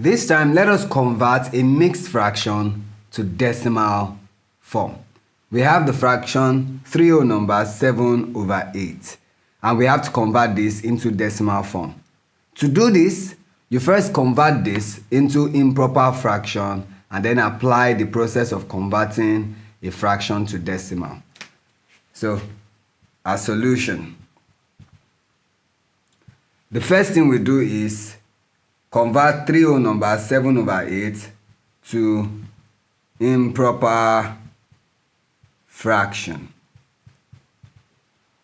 This time, let us convert a mixed fraction to decimal form. We have the fraction 3 whole number 7/8, and we have to convert this into decimal form. To do this, you first convert this into improper fraction and then apply the process of converting a fraction to decimal. So, our solution. The first thing we do is convert 3 whole number 7/8 to improper fraction.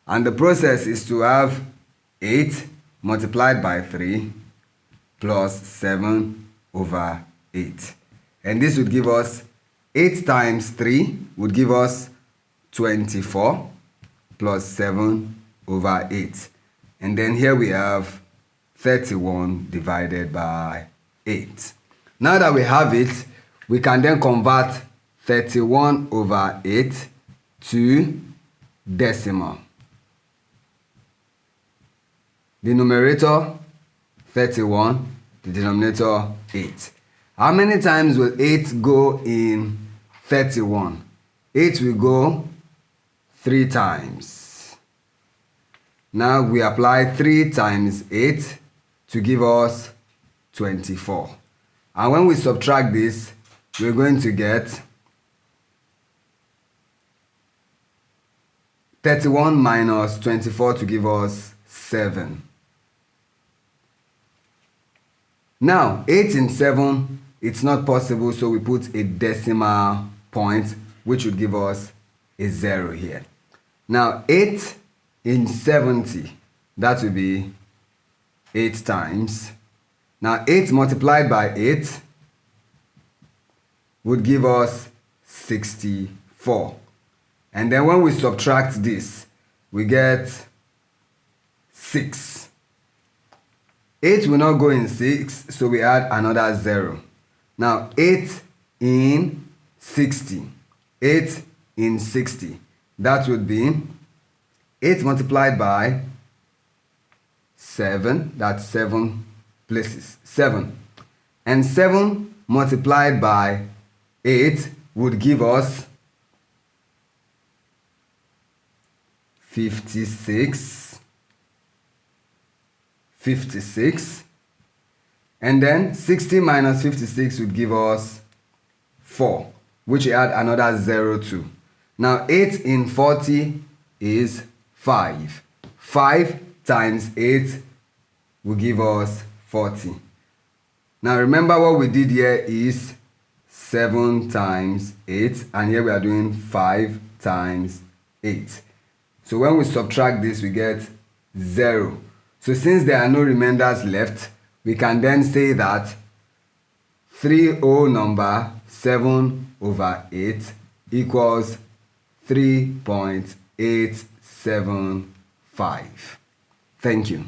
And the process is to have 8 multiplied by 3 plus 7/8. And this would give us 8 times 3 would give us 24 plus 7/8. And then here we have 31 divided by 8. Now that we have it, we can then convert 31/8 to decimal. The numerator 31, the denominator 8. How many times will 8 go in 31? 8 will go 3 times. Now we apply 3 times 8 to give us 24. And when we subtract this, we're going to get 31 minus 24 to give us 7. Now, 8 in 7, it's not possible, so we put a decimal point, which would give us a 0 here. Now, 8 in 70, that would be 8 times. Now, 8 multiplied by 8 would give us 64. And then when we subtract this, we get 6. 8 will not go in 6, so we add another 0. Now, 8 in 60. 8 in 60. That would be 8 multiplied by 7. That's 7 places. 7. And 7 multiplied by 8 would give us 56. 56. And then 60 minus 56 would give us 4, which we add another 0 to. Now 8 in 40 is 5. 5 times 8 will give us 40. Now remember what we did here is 7 times 8, and here we are doing 5 times 8. So when we subtract this, we get 0. So since there are no remainders left, we can then say that 3 whole number 7/8 equals 3.875. Thank you.